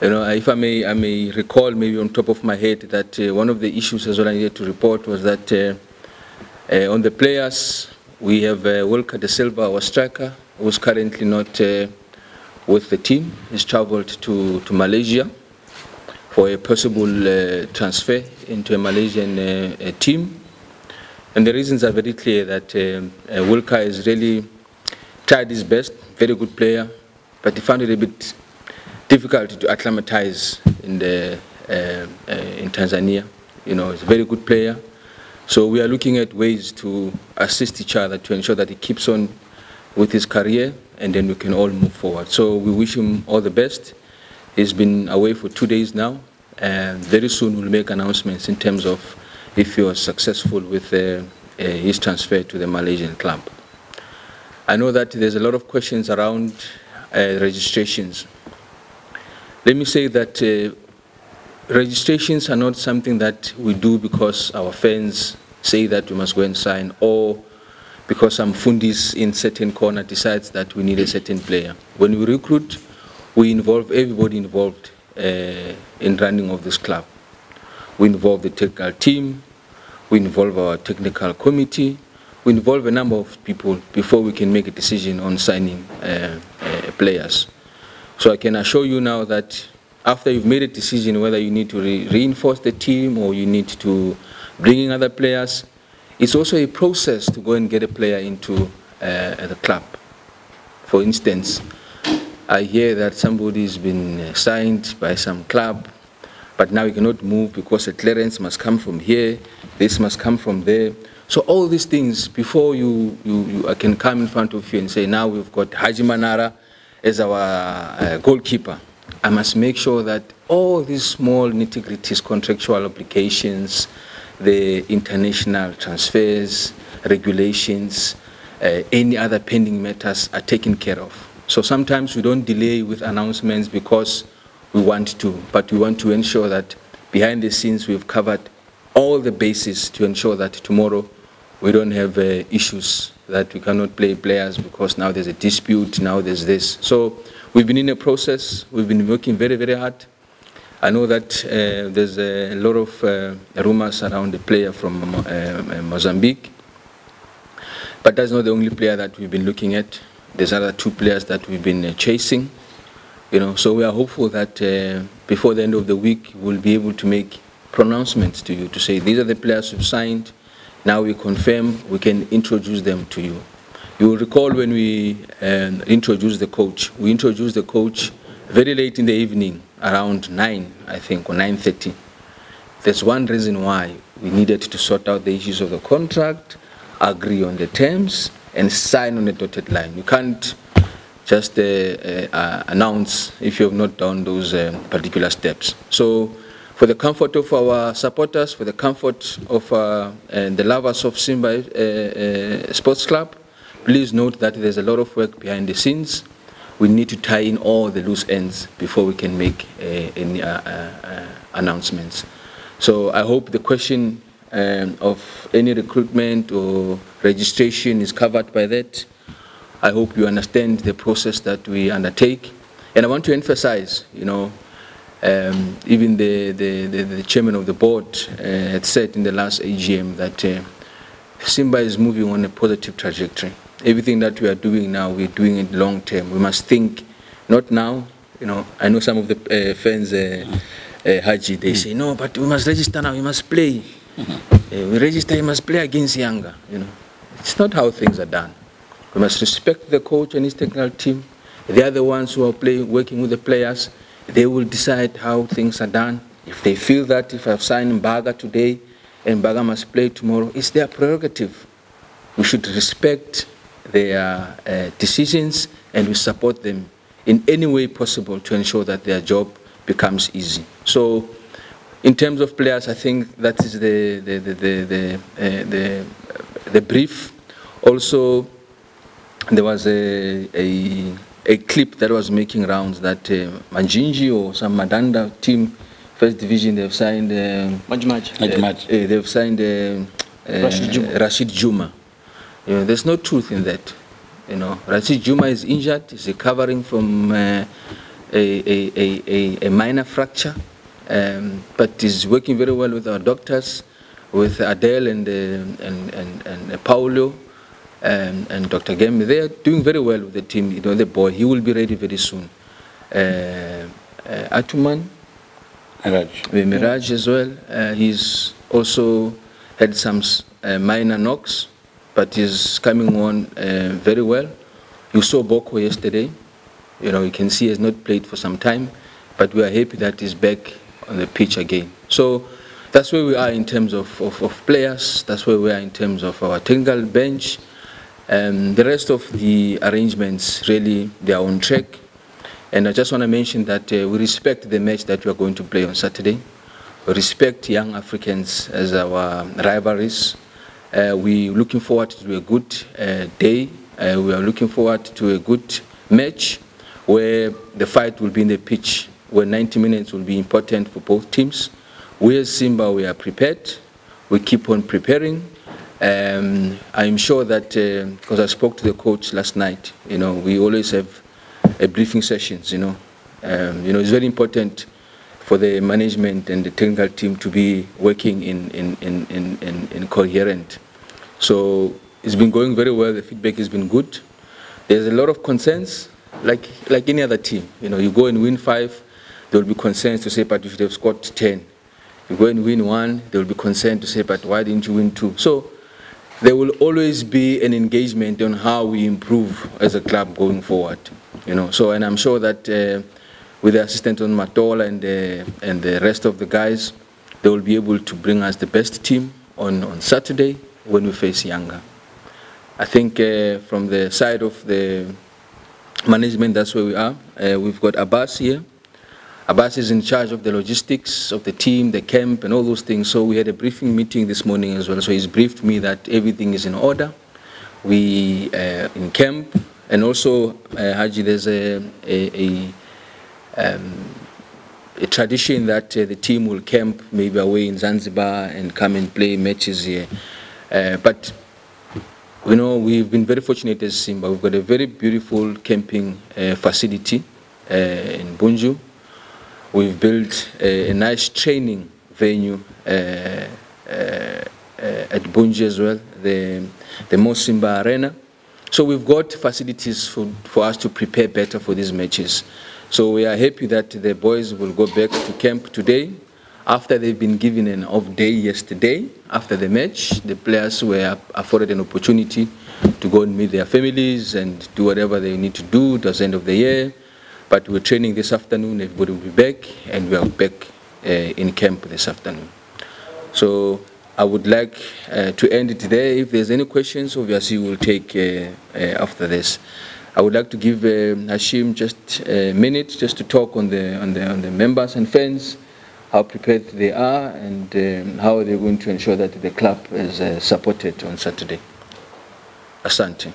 You know, if I may recall, maybe on top of my head, that one of the issues as well I needed to report was that on the players, we have Wilker Da Silva, our striker, who is currently not with the team. He's traveled to Malaysia for a possible transfer into a Malaysian team. And the reasons are very clear that Wilker has really tried his best, very good player, but he found it a bit difficult to acclimatize in Tanzania. You know, he's a very good player. So we are looking at ways to assist each other to ensure that he keeps on with his career, and then we can all move forward. So we wish him all the best. He's been away for 2 days now, and very soon we'll make announcements in terms of if he was successful with his transfer to the Malaysian club. I know that there's a lot of questions around registrations. Let me say that registrations are not something that we do because our fans say that we must go and sign, or because some fundis in certain corner decides that we need a certain player. When we recruit, we involve everybody involved in running of this club. We involve the technical team, we involve our technical committee, we involve a number of people before we can make a decision on signing players. So I can assure you now that after you've made a decision whether you need to reinforce the team or you need to bring in other players, it's also a process to go and get a player into the club. For instance, I hear that somebody's been signed by some club, but now he cannot move because a clearance must come from here, this must come from there. So all these things, before I can come in front of you and say, now we've got Haji Manara as our goalkeeper, I must make sure that all these small nitty-gritties, contractual obligations, the international transfers, regulations, any other pending matters are taken care of. So sometimes we don't delay with announcements because we want to, but we want to ensure that behind the scenes we've covered all the bases to ensure that tomorrow we don't have issues that we cannot play players because now there's a dispute, now there's this. So we've been in a process, we've been working very, very hard. I know that there's a lot of rumors around the player from Mozambique, but that's not the only player that we've been looking at. There's other 2 players that we've been chasing. You know, so we are hopeful that before the end of the week we'll be able to make pronouncements to you to say these are the players who've signed. Now we confirm, we can introduce them to you. You will recall when we introduced the coach. We introduced the coach very late in the evening, around 9, I think, or 9:30. There's one reason why we needed to sort out the issues of the contract, agree on the terms, and sign on the dotted line. You can't just announce if you have not done those particular steps. So for the comfort of our supporters, for the comfort of the lovers of Simba Sports Club, please note that there's a lot of work behind the scenes. We need to tie in all the loose ends before we can make any announcements. So I hope the question of any recruitment or registration is covered by that. I hope you understand the process that we undertake. And I want to emphasize, you know, even the chairman of the board had said in the last AGM that Simba is moving on a positive trajectory. Everything that we are doing now, we're doing it long term. We must think, not now. You know, I know some of the fans, Haji, they say, no, but we must register now, we must play. We register, we must play against Yanga. You know, it's not how things are done. We must respect the coach and his technical team. They are the ones who are working with the players. They will decide how things are done. If they feel that if I've signed Mbaga today and Mbaga must play tomorrow, it's their prerogative. We should respect their decisions, and we support them in any way possible to ensure that their job becomes easy. So in terms of players, I think that is the brief. Also, there was a clip that was making rounds that Manjinji or some Madanda team, first division, they've signed they've signed Rashid Juma. You know, there's no truth in that. You know, Rashid Juma is injured, he's recovering from a minor fracture, but is working very well with our doctors, with Adele and Paulo and Dr. Gemi. They are doing very well with the team. You know, the boy, he will be ready very soon. Atuman, Miraj as well. He's also had some minor knocks, but he's coming on very well. You saw Boko yesterday. You know, you can see he has not played for some time, but we are happy that he's back on the pitch again. So that's where we are in terms of players. That's where we are in terms of our technical bench. The rest of the arrangements, really, they are on track. And I just want to mention that we respect the match that we are going to play on Saturday. We respect young Africans as our rivalries. We're looking forward to a good day. We are looking forward to a good match where the fight will be in the pitch, where 90 minutes will be important for both teams. We as Simba, we are prepared. We keep on preparing. I'm sure that, because I spoke to the coach last night, you know, we always have a briefing sessions, you know. It's very important for the management and the technical team to be working in coherent. So it's been going very well. The feedback has been good. There's a lot of concerns, like any other team. You know, you go and win 5, there will be concerns to say, but you should have scored 10. You go and win 1, there will be concern to say, but why didn't you win 2? So there will always be an engagement on how we improve as a club going forward. You know, so, and I'm sure that with the assistant on Matola and the rest of the guys, they will be able to bring us the best team on Saturday when we face Yanga. I think from the side of the management, that's where we are. We've got Abbas here. Abbas is in charge of the logistics of the team, the camp, and all those things. So we had a briefing meeting this morning as well. So he's briefed me that everything is in order. We in camp, and also Haji, there's a tradition that the team will camp maybe away in Zanzibar and come and play matches here. But you know, we've been very fortunate as Simba. We've got a very beautiful camping facility in Bunju. We've built a nice training venue at Bunju as well, the Simba Arena. So we've got facilities for us to prepare better for these matches. So we are happy that the boys will go back to camp today. After they've been given an off day yesterday, after the match, the players were afforded an opportunity to go and meet their families and do whatever they need to do towards the end of the year. But we're training this afternoon, everybody will be back, and we are back in camp this afternoon. So I would like to end it there. If there's any questions, obviously we'll take after this. I would like to give Hashim just a minute just to talk on the members and fans, how prepared they are, and how they're going to ensure that the club is supported on Saturday. Asante.